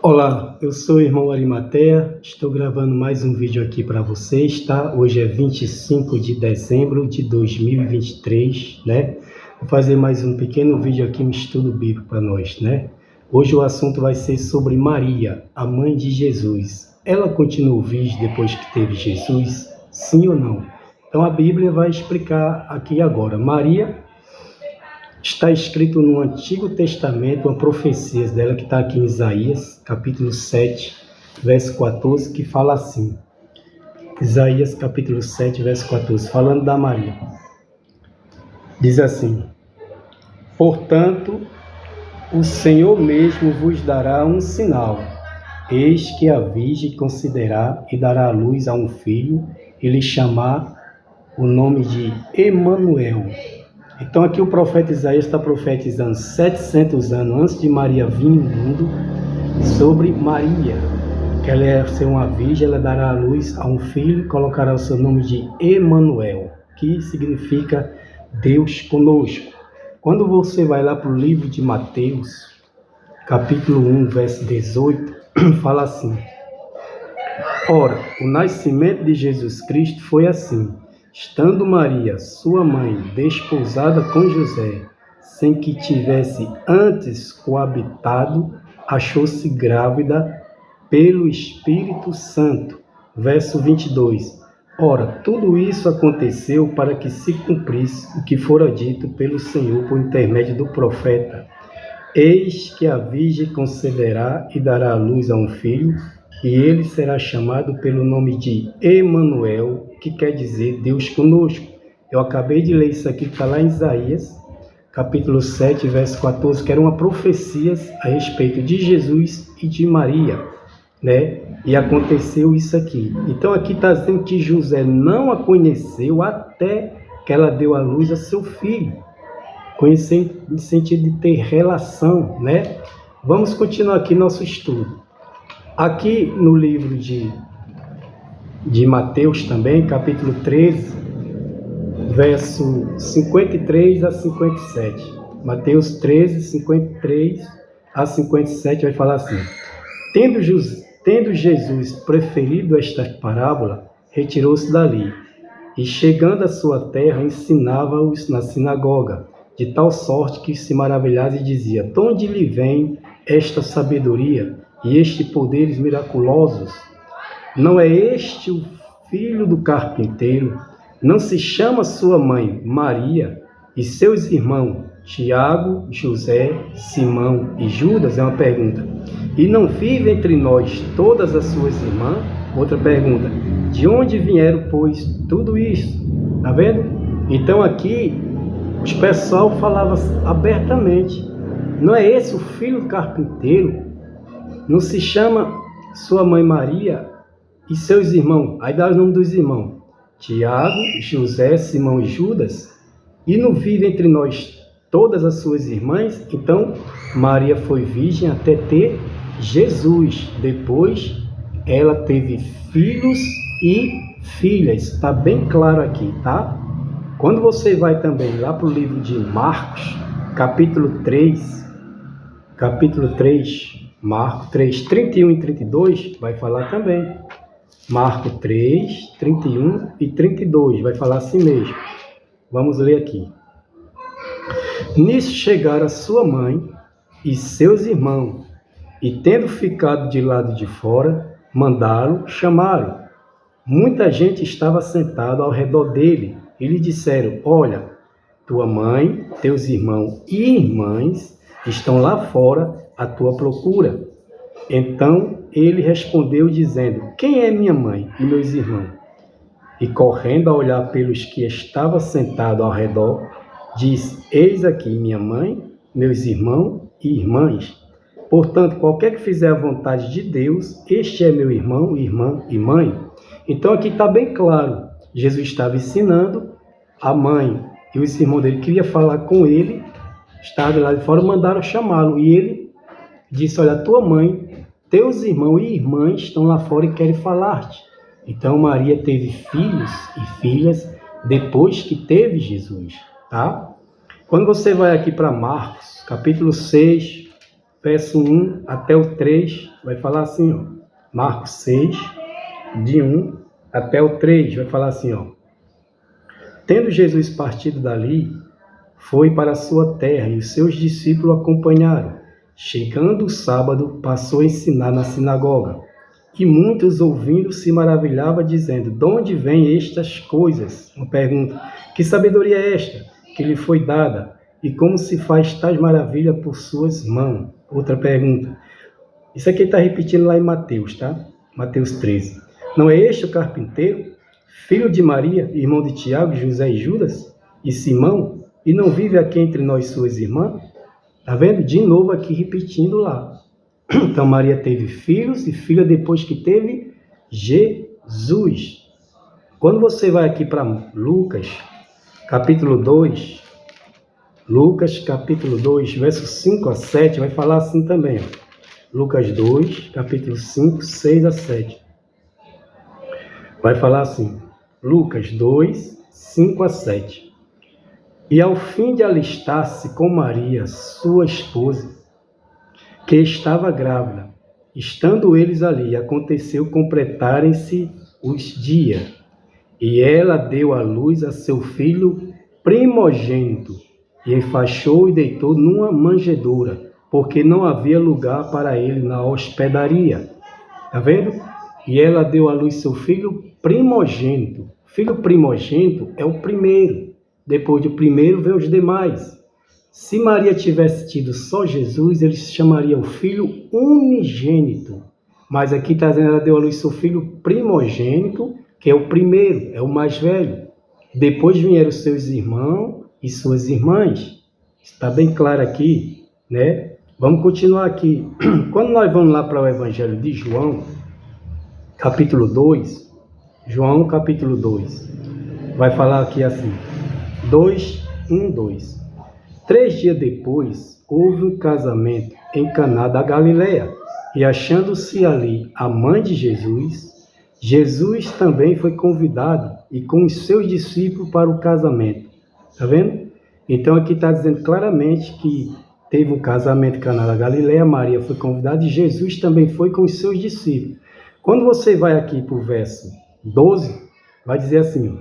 Olá, eu sou o irmão Arimatea, estou gravando mais um vídeo aqui para vocês, tá? Hoje é 25 de dezembro de 2023, né? Vou fazer mais um pequeno vídeo aqui, um estudo bíblico para nós, né? Hoje o assunto vai ser sobre Maria, a mãe de Jesus. Ela continuou virgem depois que teve Jesus? Sim ou não? Então a Bíblia vai explicar aqui agora. Maria está escrito no Antigo Testamento, uma profecia dela que está aqui em Isaías, capítulo 7, verso 14, que fala assim. Isaías, capítulo 7, verso 14, falando da Maria. Diz assim: Portanto, o Senhor mesmo vos dará um sinal. Eis que a Virgem conceberá e dará à luz a um filho, e lhe chamar o nome de Emanuel. Então aqui o profeta Isaías está profetizando 700 anos antes de Maria vir no mundo sobre Maria, que ela ia ser uma virgem, ela dará à luz a um filho e colocará o seu nome de Emanuel, que significa Deus conosco. Quando você vai lá para o livro de Mateus, capítulo 1, verso 18, fala assim: Ora, o nascimento de Jesus Cristo foi assim. Estando Maria, sua mãe, desposada com José, sem que tivesse antes coabitado, achou-se grávida pelo Espírito Santo. Verso 22. Ora, tudo isso aconteceu para que se cumprisse o que fora dito pelo Senhor por intermédio do profeta. Eis que a Virgem conceberá e dará à luz a um filho, e ele será chamado pelo nome de Emanuel, que quer dizer Deus conosco. Eu acabei de ler isso aqui, que está lá em Isaías, capítulo 7, verso 14, que era uma profecia a respeito de Jesus e de Maria, né? E aconteceu isso aqui. Então aqui está dizendo que José não a conheceu até que ela deu à luz a seu filho. Conhecer no sentido de ter relação, né? Vamos continuar aqui nosso estudo. Aqui no livro de Mateus também, capítulo 13, verso 53 a 57. Mateus 13, 53 a 57 vai falar assim: Tendo Jesus preferido esta parábola, retirou-se dali, e chegando à sua terra, ensinava-os na sinagoga, de tal sorte que se maravilhava e dizia: De onde lhe vem esta sabedoria e estes poderes miraculosos? Não é este o filho do carpinteiro? Não se chama sua mãe Maria e seus irmãos Tiago, José, Simão e Judas? É uma pergunta. E não vive entre nós todas as suas irmãs? Outra pergunta. De onde vieram, pois, tudo isso? Tá vendo? Então aqui os pessoal falava abertamente: não é esse o filho do carpinteiro? Não se chama sua mãe Maria e seus irmãos? Aí dá o nome dos irmãos: Tiago, José, Simão e Judas. E não vive entre nós todas as suas irmãs? Então Maria foi virgem até ter Jesus. Depois ela teve filhos e filhas. Está bem claro aqui, tá? Quando você vai também lá para o livro de Marcos, capítulo 3, Marcos 3, 31 e 32, vai falar também. Marcos 3, 31 e 32, vai falar assim mesmo. Vamos ler aqui. Nisso chegaram sua mãe e seus irmãos, e tendo ficado de lado de fora, mandaram chamá-lo. Muita gente estava sentada ao redor dele, e lhe disseram: Olha, tua mãe, teus irmãos e irmãs estão lá fora à tua procura. Então ele respondeu dizendo: Quem é minha mãe e meus irmãos? E correndo a olhar pelos que estavam sentados ao redor, disse: Eis aqui minha mãe, meus irmãos e irmãs. Portanto, qualquer que fizer a vontade de Deus, este é meu irmão, irmã e mãe. Então aqui está bem claro, Jesus estava ensinando, a mãe e os irmãos dele queriam falar com ele, estava lá de fora, mandaram chamá-lo, e ele disse: Olha, tua mãe, teus irmãos e irmãs estão lá fora e querem falar-te. Então Maria teve filhos e filhas depois que teve Jesus, tá? Quando você vai aqui para Marcos, capítulo 6, verso 1 até o 3, vai falar assim, ó. Marcos 6, de 1 até o 3, vai falar assim, ó. Tendo Jesus partido dali, foi para a sua terra e os seus discípulos acompanharam. Chegando o sábado, passou a ensinar na sinagoga. E muitos ouvindo se maravilhavam, dizendo, de onde vêm estas coisas? Uma pergunta. Que sabedoria é esta que lhe foi dada? E como se faz tais maravilhas por suas mãos? Outra pergunta. Isso aqui está repetindo lá em Mateus, tá? Mateus 13. Não é este o carpinteiro, filho de Maria, irmão de Tiago, José e Judas, e Simão, e não vive aqui entre nós suas irmãs? Tá vendo? De novo aqui repetindo lá. Então Maria teve filhos e filha depois que teve Jesus. Quando você vai aqui para Lucas, capítulo 2, Lucas, capítulo 2, versos 5 a 7, vai falar assim também, ó. Lucas 2, capítulo 5, 6 a 7. Vai falar assim, Lucas 2, 5 a 7. E ao fim de alistar-se com Maria, sua esposa, que estava grávida, estando eles ali, aconteceu completarem-se os dias, e ela deu à luz a seu filho primogênito, e enfaixou e deitou numa manjedoura, porque não havia lugar para ele na hospedaria. Está vendo? E ela deu à luz seu filho primogênito. Filho primogênito é o primeiro. Depois do primeiro vem os demais. Se Maria tivesse tido só Jesus, ele se chamaria o filho unigênito. Mas aqui está dizendo, ela deu à luz seu filho primogênito, que é o primeiro, é o mais velho. Depois vieram seus irmãos e suas irmãs. Está bem claro aqui, né? Vamos continuar aqui. Quando nós vamos lá para o Evangelho de João, capítulo 2, João capítulo 2, vai falar aqui assim, 2, 1, 2. 3 dias depois, houve um casamento em Caná da Galileia, e achando-se ali a mãe de Jesus, Jesus também foi convidado e com os seus discípulos para o casamento. Está vendo? Então aqui está dizendo claramente que teve um casamento em Caná da Galileia, Maria foi convidada e Jesus também foi com os seus discípulos. Quando você vai aqui para o verso 12, vai dizer assim,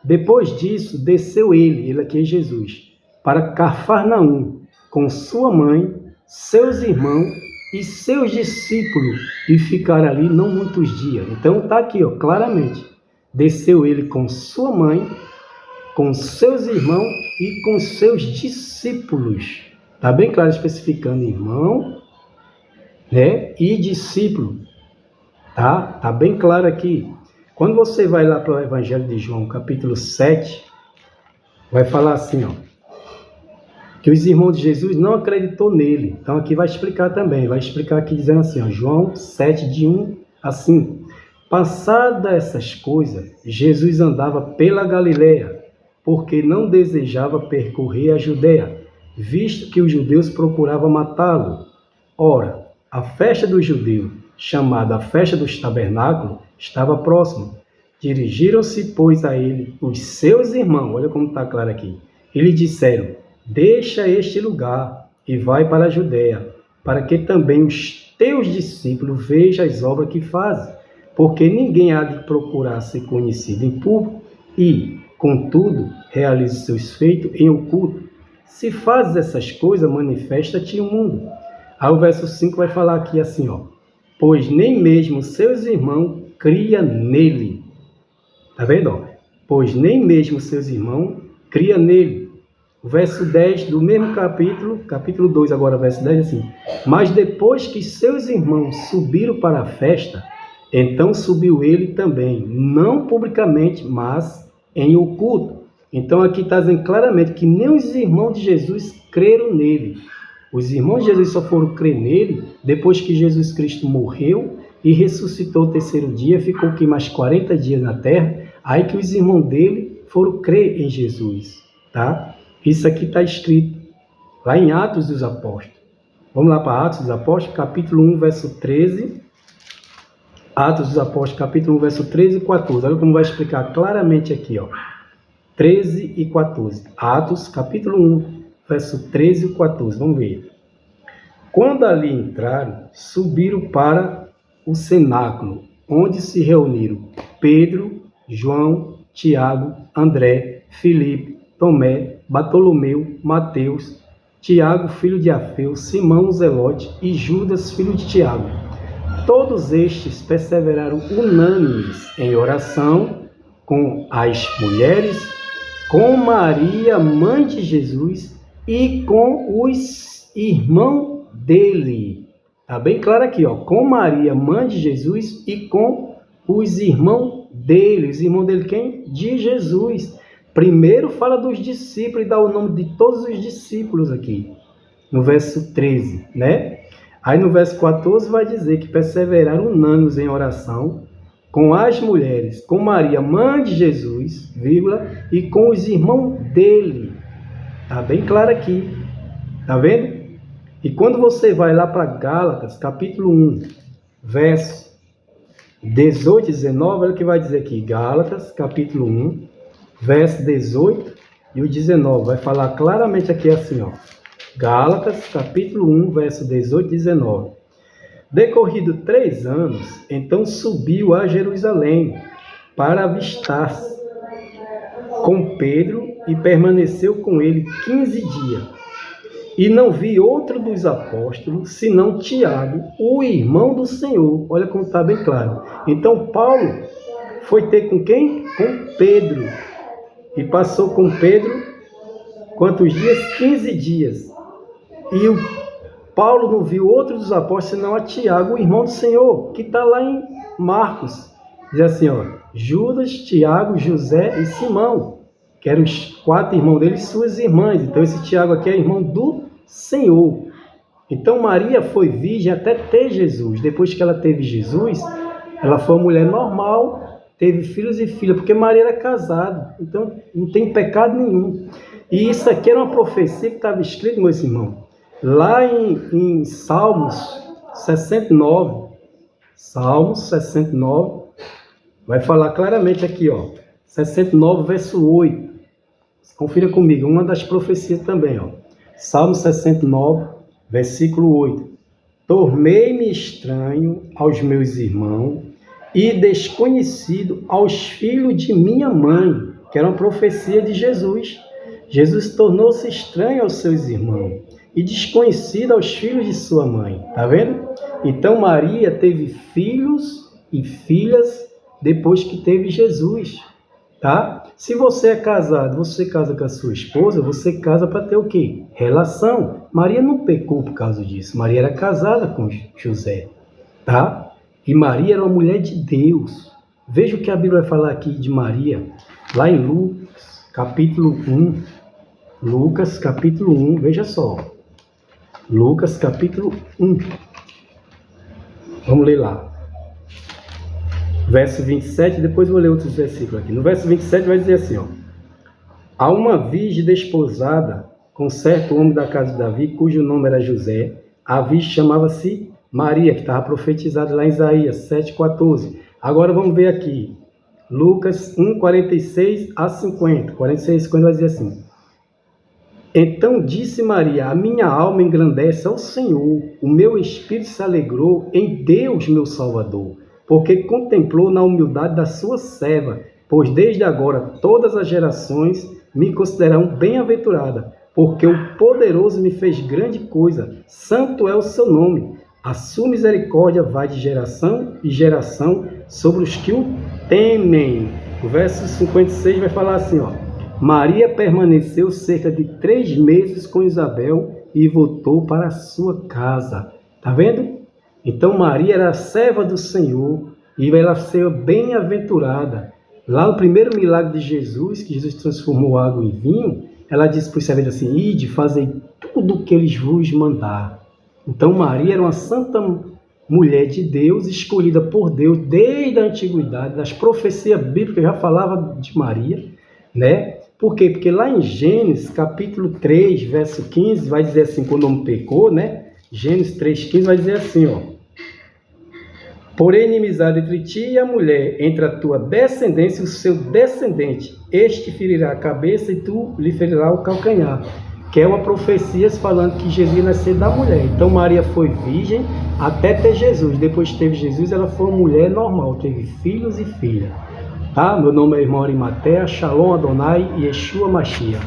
depois disso desceu ele aqui é Jesus, para Cafarnaum, com sua mãe, seus irmãos e seus discípulos, e ficaram ali não muitos dias. Então está aqui, ó, claramente, desceu ele com sua mãe, com seus irmãos e com seus discípulos. Está bem claro, especificando irmão, né, e discípulo. Tá bem claro aqui. Quando você vai lá para o Evangelho de João, capítulo 7, vai falar assim, ó, que os irmãos de Jesus não acreditou nele. Então aqui vai explicar também, vai explicar aqui dizendo assim, ó, João 7, de 1 a 5. Passadas essas coisas, Jesus andava pela Galileia, porque não desejava percorrer a Judeia, visto que os judeus procuravam matá-lo. Ora, a festa dos judeus, chamada a festa dos tabernáculos, estava próxima. Dirigiram-se, pois, a ele os seus irmãos, olha como está claro aqui, e lhe disseram, deixa este lugar e vai para a Judeia, para que também os teus discípulos vejam as obras que fazes, porque ninguém há de procurar ser conhecido em público e, contudo, realize seus feitos em oculto. Se fazes essas coisas, manifesta-te o mundo. Aí o verso 5 vai falar aqui assim, ó, pois nem mesmo seus irmãos criam nele. Tá vendo? Ó? Pois nem mesmo seus irmãos criam nele. O verso 10 do mesmo capítulo 2, agora verso 10, assim. Mas depois que seus irmãos subiram para a festa, então subiu ele também, não publicamente, mas em oculto. Então aqui está dizendo claramente que nem os irmãos de Jesus creram nele. Os irmãos de Jesus só foram crer nele depois que Jesus Cristo morreu e ressuscitou o terceiro dia, ficou aqui mais 40 dias na terra, aí que os irmãos dele foram crer em Jesus, tá? Isso aqui está escrito lá em Atos dos Apóstolos. Vamos lá para Atos dos Apóstolos, capítulo 1, verso 13. Atos dos Apóstolos, capítulo 1, verso 13 e 14. Olha como vai explicar claramente aqui, ó. 13 e 14. Atos, capítulo 1, verso 13 e 14. Vamos ver. Quando ali entraram, subiram para o cenáculo, onde se reuniram Pedro, João, Tiago, André, Filipe, Tomé, Bartolomeu, Mateus, Tiago, filho de Alfeu, Simão o Zelote e Judas, filho de Tiago. Todos estes perseveraram unânimes em oração com as mulheres, com Maria, mãe de Jesus, e com os irmãos dele. Está bem claro aqui, ó, com Maria, mãe de Jesus, e com os irmãos dele. Os irmãos dele quem? De Jesus. Primeiro fala dos discípulos e dá o nome de todos os discípulos aqui, no verso 13, né? Aí no verso 14 vai dizer que perseveraram unânimes em oração com as mulheres, com Maria, mãe de Jesus, vírgula, e com os irmãos dele. Tá bem claro aqui. Tá vendo? E quando você vai lá para Gálatas, capítulo 1, verso 18 e 19, olha o que vai dizer aqui. Gálatas, capítulo 1, verso 18 e o 19. Vai falar claramente aqui assim, ó. Gálatas, capítulo 1, verso 18 e 19. Decorrido 3 anos, então subiu a Jerusalém para avistar-se com Pedro e permaneceu com ele 15 dias. E não vi outro dos apóstolos, senão Tiago, o irmão do Senhor. Olha como está bem claro. Então Paulo foi ter com quem? Com Pedro. E passou com Pedro quantos dias? 15 dias. E o Paulo não viu outro dos apóstolos, senão a Tiago, o irmão do Senhor, que está lá em Marcos. Diz assim, ó, Judas, Tiago, José e Simão, que eram os 4 irmãos dele e suas irmãs. Então esse Tiago aqui é irmão do Senhor. Então Maria foi virgem até ter Jesus. Depois que ela teve Jesus, ela foi uma mulher normal, teve filhos e filhas, porque Maria era casada. Então não tem pecado nenhum. E isso aqui era uma profecia que estava escrito, meus irmãos, lá em Salmos 69, Salmos 69, vai falar claramente aqui, ó, 69, verso 8. Confira comigo, uma das profecias também, ó. Salmo 69, versículo 8. Tornei-me estranho aos meus irmãos e desconhecido aos filhos de minha mãe, que era uma profecia de Jesus. Jesus tornou-se estranho aos seus irmãos e desconhecido aos filhos de sua mãe. Tá vendo? Então Maria teve filhos e filhas depois que teve Jesus. Tá? Se você é casado, você casa com a sua esposa, você casa para ter o quê? Relação. Maria não pecou por causa disso. Maria era casada com José. Tá? E Maria era uma mulher de Deus. Veja o que a Bíblia vai falar aqui de Maria, lá em Lucas, capítulo 1. Lucas, capítulo 1, veja só. Lucas, capítulo 1. Vamos ler lá. Verso 27, depois vou ler outros versículos aqui. No verso 27 vai dizer assim, ó. Há uma virgem desposada com certo homem da casa de Davi, cujo nome era José. A virgem chamava-se Maria, que estava profetizada lá em Isaías 7,14. Agora vamos ver aqui. Lucas 1, 46 a 50. 46 e 50 vai dizer assim. Então disse Maria, a minha alma engrandece ao Senhor, o meu espírito se alegrou em Deus, meu Salvador, porque contemplou na humildade da sua serva, pois desde agora todas as gerações me considerarão bem-aventurada, porque o poderoso me fez grande coisa, santo é o seu nome. A sua misericórdia vai de geração em geração sobre os que o temem. O verso 56 vai falar assim, ó. Maria permaneceu cerca de 3 meses com Isabel e voltou para a sua casa. Tá vendo? Então Maria era a serva do Senhor e ela foi bem-aventurada. Lá no primeiro milagre de Jesus, que Jesus transformou água em vinho, ela disse para os serventes assim, ide, fazei tudo o que eles vos mandar. Então Maria era uma santa mulher de Deus, escolhida por Deus desde a antiguidade, das profecias bíblicas já falava de Maria, né? Por quê? Porque lá em Gênesis, capítulo 3, verso 15, vai dizer assim, quando o homem pecou, né? Gênesis 3,15 vai dizer assim, ó. Porém, inimizade entre ti e a mulher, entre a tua descendência e o seu descendente, este ferirá a cabeça e tu lhe ferirá o calcanhar. que é uma profecia falando que Jesus ia nascer da mulher. Então Maria foi virgem até ter Jesus. Depois que teve Jesus, ela foi uma mulher normal, teve filhos e filhas. Tá? Meu nome é irmão Arimateia, Shalom Adonai e Yeshua Mashiach.